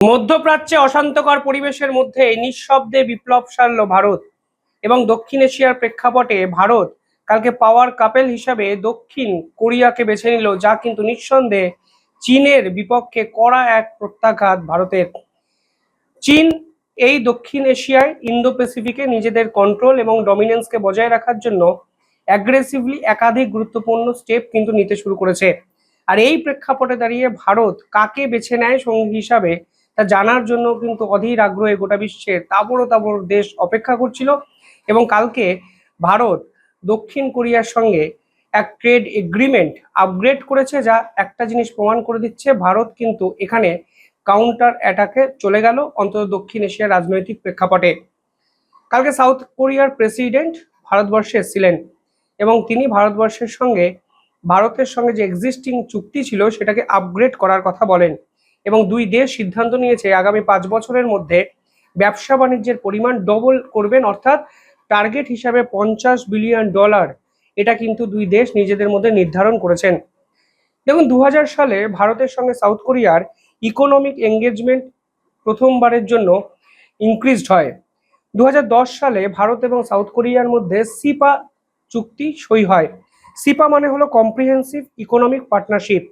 মধ্যপ্রাচ্যে অশান্তকর পরিবেশের মধ্যে নিঃশব্দে বিপ্লব সারল ভারত এবং দক্ষিণ এশিয়ার প্রেক্ষাপটে ভারত কালকে পাওয়ার কাপেল হিসাবে দক্ষিণ কোরিয়াকে বেছে নিল, যা কিন্তু নিঃসন্দেহে চীনের বিপক্ষে কড়া এক প্রত্যাঘাত ভারতের। চীন এই দক্ষিণ এশিয়ায় ইন্দো প্যাসিফিকে নিজেদের কন্ট্রোল এবং ডমিনেন্সকে বজায় রাখার জন্য অ্যাগ্রেসিভলি একাধিক গুরুত্বপূর্ণ স্টেপ কিন্তু নিতে শুরু করেছে। আর এই প্রেক্ষাপটে দাঁড়িয়ে ভারত কাকে বেছে নেয় সঙ্গী হিসাবে তা জানার জন্য কিন্তু অধীর আগ্রহে গোটা বিশ্বের তাবড় তাবড় দেশ অপেক্ষা করছিল। এবং কালকে ভারত দক্ষিণ কোরিয়ার সঙ্গে এক ট্রেড এগ্রিমেন্ট আপগ্রেড করেছে, যা একটা জিনিস প্রমাণ করে দিচ্ছে ভারত কিন্তু এখানে কাউন্টার অ্যাটাকে চলে গেল, অন্তত দক্ষিণ এশিয়ার রাজনৈতিক প্রেক্ষাপটে। কালকে সাউথ কোরিয়ার প্রেসিডেন্ট ভারতবর্ষে এসেছিলেন এবং তিনি ভারতবর্ষের সঙ্গে ভারতের সঙ্গে যে এক্সিস্টিং চুক্তি ছিল সেটাকে আপগ্রেড করার কথা বলেন এবং দুই দেশ সিদ্ধান্ত নিয়েছে আগামী 5 বছরের মধ্যে ব্যবসা বাণিজ্যের পরিমাণ ডবল করবেন, অর্থাৎ টার্গেট হিসাবে $50 বিলিয়ন। এটা কিন্তু দুই দেশ নিজেদের মধ্যে নির্ধারণ করেছেন। দেখুন, 2000 সালে ভারতের সঙ্গে সাউথ কোরিয়ার ইকোনমিক এঙ্গেজমেন্ট প্রথমবারের জন্য ইনক্রিজড হয়। 2010 সালে ভারত এবং সাউথ কোরিয়ার মধ্যে সিপা চুক্তি সই হয়। সিপা মানে হলো কম্প্রিহেন্সিভ ইকোনমিক পার্টনারশিপ,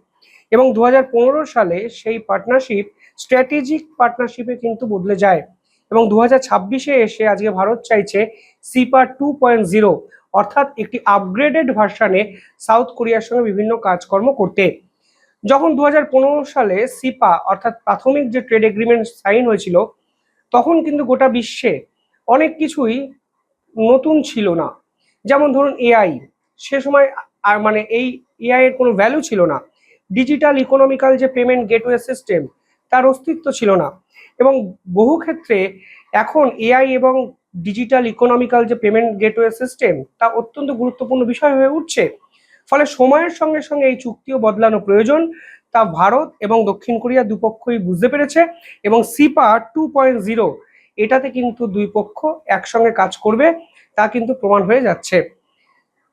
এবং 2015 সালে সেই পার্টনারশিপ স্ট্র্যাটেজিক পার্টনারশিপে কিন্তু বদলে যায় এবং 2026-এ এসে আজকে ভারত চাইছে সিপা 2.0, অর্থাৎ একটি আপগ্রেডেড ভার্সানে সাউথ কোরিয়ার সঙ্গে বিভিন্ন কাজকর্ম করতে। যখন 2015 সালে সিপা অর্থাৎ প্রাথমিক যে ট্রেড এগ্রিমেন্ট সাইন হয়েছিল, তখন কিন্তু গোটা বিশ্বে অনেক কিছুই নতুন ছিল না। যেমন ধরুন এআই, সে সময় আর মানে এই এআই এর কোনো ভ্যালু ছিল না। ডিজিটাল ইকোনমিক্যাল যে পেমেন্ট গেটওয়ে সিস্টেম, তার অস্তিত্ব ছিল না। এবং বহু ক্ষেত্রে এখন এআই এবং ডিজিটাল ইকোনমিক্যাল যে পেমেন্ট গেটওয়ে সিস্টেম তা অত্যন্ত গুরুত্বপূর্ণ বিষয় হয়ে উঠছে। ফলে সময়ের সঙ্গে সঙ্গে এই চুক্তিও বদলানো প্রয়োজন, তা ভারত এবং দক্ষিণ কোরিয়া দুপক্ষই বুঝতে পেরেছে এবং সিপা 2.0 এটাতে কিন্তু দুই পক্ষ একসঙ্গে কাজ করবে, তা কিন্তু প্রমাণ হয়ে যাচ্ছে।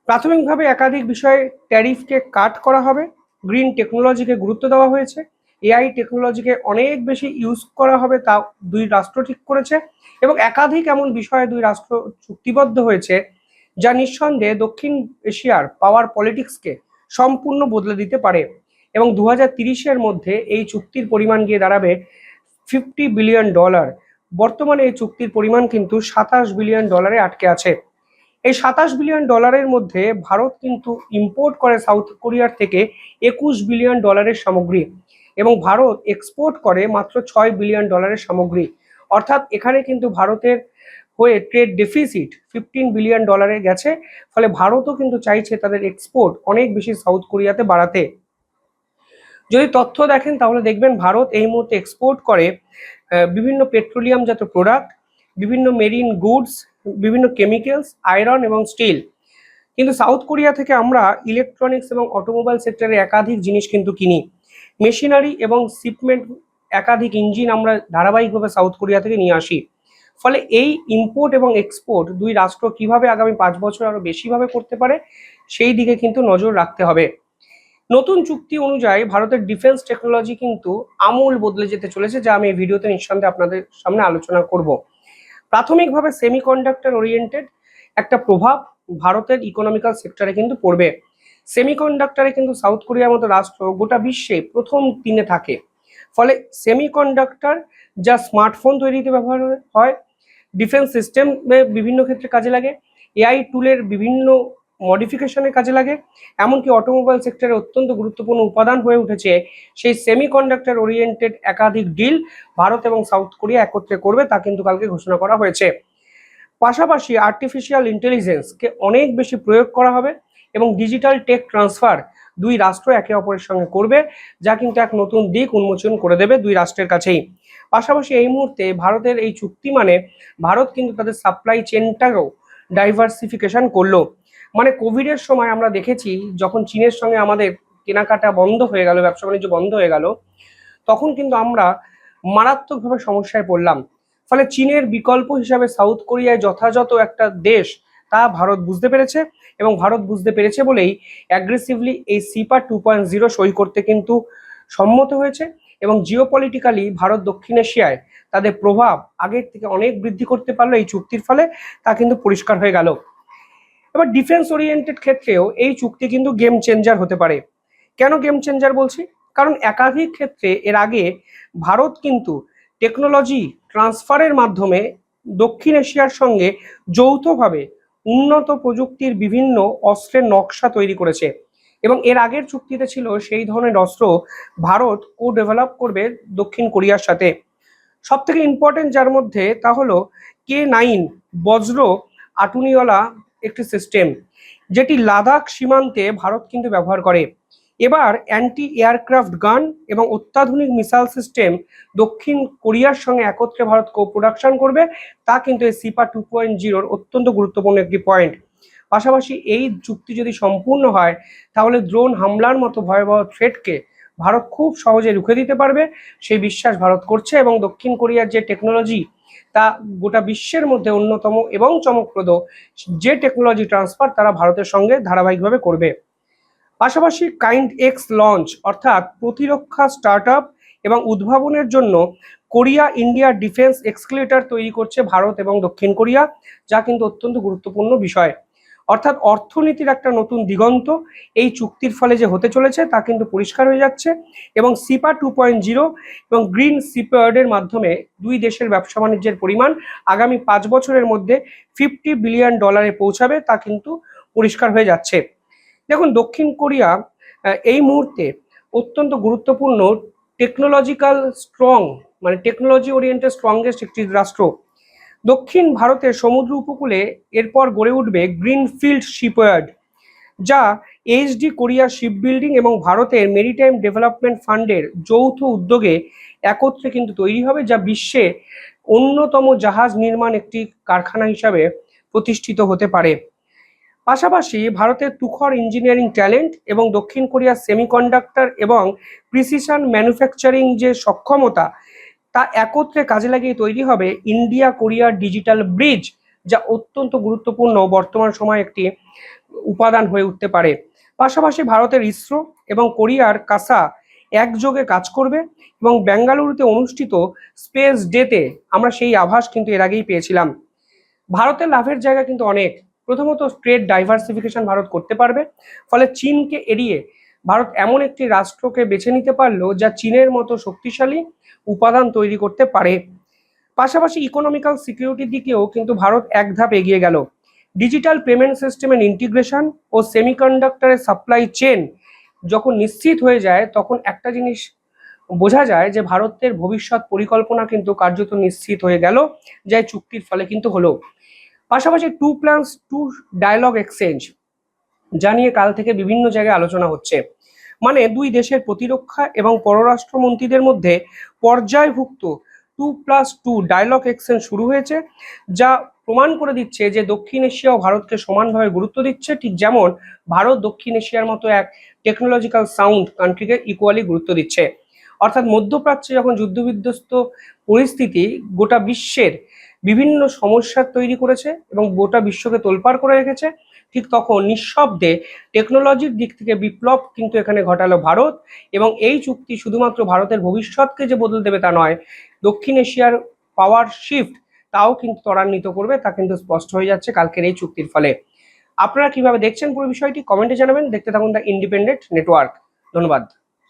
প্রাথমিকভাবে একাধিক বিষয়ে ট্যারিফকে কাট করা হবে, গ্রিন টেকনোলজিকে গুরুত্ব দেওয়া হয়েছে, এআই টেকনোলজিকে অনেক বেশি ইউজ করা হবে, তা দুই রাষ্ট্র ঠিক করেছে এবং একাধিক এমন বিষয়ে দুই রাষ্ট্র চুক্তিবদ্ধ হয়েছে যা নিঃসন্দেহে দক্ষিণ এশিয়ার পাওয়ার পলিটিক্সকে সম্পূর্ণ বদলে দিতে পারে। এবং 2030-এর মধ্যে এই চুক্তির পরিমাণ গিয়ে দাঁড়াবে $50 বিলিয়ন। বর্তমানে এই চুক্তির পরিমাণ কিন্তু $27 বিলিয়ন আটকে আছে। এই $27 বিলিয়ন মধ্যে ভারত কিন্তু ইম্পোর্ট করে সাউথ কোরিয়ার থেকে $21 বিলিয়ন সামগ্রী এবং ভারত এক্সপোর্ট করে মাত্র $6 বিলিয়ন সামগ্রী। অর্থাৎ এখানে কিন্তু ভারতের হয়ে ট্রেড ডেফিসিট $15 বিলিয়ন গেছে। ফলে ভারতও কিন্তু চাইছে তাদের এক্সপোর্ট অনেক বেশি সাউথ কোরিয়াতে বাড়াতে। যদি তথ্য দেখেন তাহলে দেখবেন ভারত এই মুহূর্তে এক্সপোর্ট করে বিভিন্ন পেট্রোলিয়ামজাত প্রোডাক্ট, বিভিন্ন মেরিন গুডস, বিভিন্ন কেমিক্যালস, আয়রন এবং স্টিল। কিন্তু সাউথ কোরিয়া থেকে আমরা ইলেকট্রনিক্স এবং অটোমোবাইল সেক্টরে একাধিক জিনিস কিন্তু কিনি। মেশিনারি এবং শিপমেন্ট, একাধিক ইঞ্জিন আমরা ধারাবাহিকভাবে সাউথ কোরিয়া থেকে নিয়ে আসি। ফলে এই ইম্পোর্ট এবং এক্সপোর্ট দুই রাষ্ট্র কিভাবে আগামী 5 বছর আরো বেশিভাবে করতে পারে সেই দিকে কিন্তু নজর রাখতে হবে। নতুন চুক্তি অনুযায়ী ভারতের ডিফেন্স টেকনোলজি কিন্তু আমূল বদলে যেতে চলেছে, যা আমি এই ভিডিওতে নিঃসন্দেহে আপনাদের সামনে আলোচনা করব। প্রাথমিকভাবে সেমিকন্ডাক্টর ওরিয়েন্টেড একটা প্রভাব ভারতের ইকোনমিক্যাল সেক্টরে কিন্তু পড়বে। সেমিকন্ডাক্টরে কিন্তু সাউথ কোরিয়ার মতো রাষ্ট্র গোটা বিশ্বে প্রথম 3-এ থাকে। ফলে সেমিকন্ডাক্টর যা স্মার্টফোন তৈরিতে ব্যবহার হয়, ডিফেন্স সিস্টেমে বিভিন্ন ক্ষেত্রে কাজে লাগে, এআই টুলের বিভিন্ন মডিফিকেশনে কাজে লাগে, এমনকি অটোমোবাইল সেক্টরে অত্যন্ত গুরুত্বপূর্ণ উপাদান হয়ে উঠেছে সেই সেমিকন্ডাক্টর ওরিয়েন্টেড একাধিক ডিল ভারত এবং সাউথ কোরিয়া একত্রে করবে, তা কিন্তু কালকে ঘোষণা করা হয়েছে। পাশাপাশি আর্টিফিশিয়াল ইন্টেলিজেন্সকে অনেক বেশি প্রয়োগ করা হবে এবং ডিজিটাল টেক ট্রান্সফার দুই রাষ্ট্র একে অপরের সঙ্গে করবে, যা কিন্তু এক নতুন দিক উন্মোচন করে দেবে দুই রাষ্ট্রের কাছেই। পাশাপাশি এই মুহূর্তে ভারতের এই চুক্তি মানে ভারত কিন্তু তাদের সাপ্লাই চেনটাকেও ডাইভার্সিফিকেশন করলো। মানে কোভিডের সময় আমরা দেখেছি যখন চীনের সঙ্গে আমাদের কেনাকাটা বন্ধ হয়ে গেল, ব্যবসা বাণিজ্য বন্ধ হয়ে গেল, তখন কিন্তু আমরা মারাত্মকভাবে সমস্যায় পড়লাম। ফলে চীনের বিকল্প হিসাবে সাউথ কোরিয়ায় যথাযথ একটা দেশ তা ভারত বুঝতে পেরেছে এবং ভারত বুঝতে পেরেছে বলেই অ্যাগ্রেসিভলি এই সিপা 2.0 সই করতে কিন্তু সম্মত হয়েছে এবং জিওপলিটিক্যালি ভারত দক্ষিণ এশিয়ায় তাদের প্রভাব আগের থেকে অনেক বৃদ্ধি করতে পারলো এই চুক্তির ফলে, তা কিন্তু পরিষ্কার হয়ে গেল। এবার ডিফেন্স ওরিয়েন্টেড ক্ষেত্রেও এই চুক্তি কিন্তু গেম চেঞ্জার হতে পারে। কেন গেম চেঞ্জার বলছি? কারণ একাধিক ক্ষেত্রে এর আগে ভারত কিন্তু টেকনোলজি ট্রান্সফারের মাধ্যমে দক্ষিণ এশিয়ার সঙ্গে যৌথভাবে উন্নত প্রযুক্তির বিভিন্ন অস্ত্রের নকশা তৈরি করেছে, এবং এর আগের চুক্তিতে ছিল সেই ধরনের অস্ত্র ভারত কো ডেভেলপ করবে দক্ষিণ কোরিয়ার সাথে। সব থেকে ইম্পর্টেন্ট যার মধ্যে তা হলো K9 বজ্র আটুনিওয়ালা একটি সিস্টেম, যেটি লাদাখ সীমান্তে ভারত কিন্তু ব্যবহার করে। এবার অ্যান্টি এয়ারক্রাফট গান এবং অত্যাধুনিক মিসাইল সিস্টেম দক্ষিণ কোরিয়ার সঙ্গে একত্রে ভারত কো প্রোডাকশন করবে, তা কিন্তু এই সিপা 2.0 অত্যন্ত গুরুত্বপূর্ণ একটি পয়েন্ট। পাশাপাশি এই চুক্তি যদি সম্পূর্ণ হয় তাহলে ড্রোন হামলার মতো ভয়াবহ থ্রেটকে ভারত খুব সহজে রুখে দিতে পারবে, সেই বিশ্বাস ভারত করছে। এবং দক্ষিণ কোরিয়ার যে টেকনোলজি তা গোটা বিশ্বের মধ্যে অন্যতম এবং চমকপ্রদ যে টেকনোলজি ট্রান্সফার তারা ভারতের সঙ্গে ধারাবাহিকভাবে করবে। পাশাপাশি কাইন্ড এক্স লঞ্চ অর্থাৎ প্রতিরক্ষা স্টার্ট আপ এবং উদ্ভাবনের জন্য কোরিয়া ইন্ডিয়া ডিফেন্স এক্সক্লেটার তৈরি করছে ভারত এবং দক্ষিণ কোরিয়া, যা কিন্তু অত্যন্ত গুরুত্বপূর্ণ বিষয়। অর্থাৎ অর্থনীতির একটা নতুন দিগন্ত এই চুক্তির ফলে যে হতে চলেছে তা কিন্তু পরিষ্কার হয়ে যাচ্ছে। এবং সিপা 2.0 এবং গ্রিন সিপিয়ার্ডের মাধ্যমে দুই দেশের ব্যবসা বাণিজ্যের পরিমাণ আগামী 5 বছরের মধ্যে $50 বিলিয়ন পৌঁছাবে, তা কিন্তু পরিষ্কার হয়ে যাচ্ছে। দেখুন, দক্ষিণ কোরিয়া এই মুহূর্তে অত্যন্ত গুরুত্বপূর্ণ টেকনোলজিক্যাল স্ট্রং, মানে টেকনোলজি ওরিয়েন্টেড স্ট্রংগেস্ট একটি রাষ্ট্র। দক্ষিণ ভারতের সমুদ্র উপকূলে এরপর গড়ে উঠবে গ্রিনফিল্ড শিপইয়ার্ড, যা এইচডি কোরিয়া শিপ বিল্ডিং এবং ভারতের মেরিটাইম ডেভেলপমেন্ট ফান্ডের যৌথ উদ্যোগে একত্রে কিন্তু তৈরি হবে, যা বিশ্বে অন্যতম জাহাজ নির্মাণ একটি কারখানা হিসাবে প্রতিষ্ঠিত হতে পারে। পাশাপাশি ভারতের তুখর ইঞ্জিনিয়ারিং ট্যালেন্ট এবং দক্ষিণ কোরিয়ার সেমিকন্ডাক্টর এবং প্রিসিশন ম্যানুফ্যাকচারিং যে সক্ষমতা তা একত্রে কাজে লাগিয়ে তৈরি হবে ইন্ডিয়া কোরিয়ার ডিজিটাল ব্রিজ, যা অত্যন্ত গুরুত্বপূর্ণ বর্তমান সময়ে একটি উপাদান হয়ে উঠতে পারে। পাশাপাশি ভারতের ইসরো এবং কোরিয়ার কাসা একযোগে কাজ করবে, এবং বেঙ্গালুরুতে অনুষ্ঠিত স্পেস ডেতে আমরা সেই আভাস কিন্তু এর আগেই পেয়েছিলাম। ভারতের লাভের জায়গা কিন্তু অনেক। প্রথমত, ট্রেড ডাইভার্সিফিকেশন ভারত করতে পারবে, ফলে চীনকে এড়িয়ে ভারত এমন একটি রাষ্ট্রকে বেছে নিতে পারলো যা চীনের মতো শক্তিশালী উপাদান তৈরি করতে পারে। পাশাপাশি ইকোনমিক্যাল সিকিউরিটির দিকেও কিন্তু ভারত এক ধাপ এগিয়ে গেল। ডিজিটাল পেমেন্ট সিস্টেমের ইন্টিগ্রেশন ও সেমিকন্ডাক্টরের সাপ্লাই চেন যখন নিশ্চিত হয়ে যায়, তখন একটা জিনিস বোঝা যায় যে ভারতের ভবিষ্যৎ পরিকল্পনা কিন্তু কার্যত নিশ্চিত হয়ে গেল, যা এই চুক্তির ফলে কিন্তু হলো। পাশাপাশি 2+2 ডায়ালগ এক্সচেঞ্জ, যা নিয়ে কাল থেকে বিভিন্ন জায়গায় আলোচনা হচ্ছে, মানে দুই দেশের প্রতিরক্ষা এবং পররাষ্ট্রমন্ত্রীদের মধ্যে পর্যায়ভুক্ত 2+2 ডায়ালগ এক্সচেঞ্জ শুরু হয়েছে, যা প্রমাণ করে দিচ্ছে যে দক্ষিণ এশিয়াও ভারতকে সমানভাবে গুরুত্ব দিচ্ছে, ঠিক যেমন ভারত দক্ষিণ এশিয়ার মতো এক টেকনোলজিক্যাল সাউন্ড কান্ট্রিকে ইকুয়ালি গুরুত্ব দিচ্ছে। অর্থাৎ মধ্যপ্রাচ্যে যখন যুদ্ধবিধ্বস্ত পরিস্থিতি গোটা বিশ্বের বিভিন্ন সমস্যার তৈরি করেছে এবং গোটা বিশ্বকে তোলপাড় করে রেখেছে, ঠিক তখন নিঃশব্দে টেকনোলজির দিক থেকে বিপ্লব কিন্তু এখানে ঘটালো ভারত। এবং এই চুক্তি শুধুমাত্র ভারতের ভবিষ্যৎকে যে বদলে দেবে তা নয়, দক্ষিণ এশিয়ার পাওয়ার শিফট তাও কিন্তু ত্বরান্বিত করবে, তা কিন্তু স্পষ্ট হয়ে যাচ্ছে কালকের এই চুক্তির ফলে। আপনারা কিভাবে দেখছেন পুরো বিষয়টি কমেন্টে জানাবেন। দেখতে থাকুন দ্য ইন্ডিপেন্ডেন্ট নেটওয়ার্ক। ধন্যবাদ।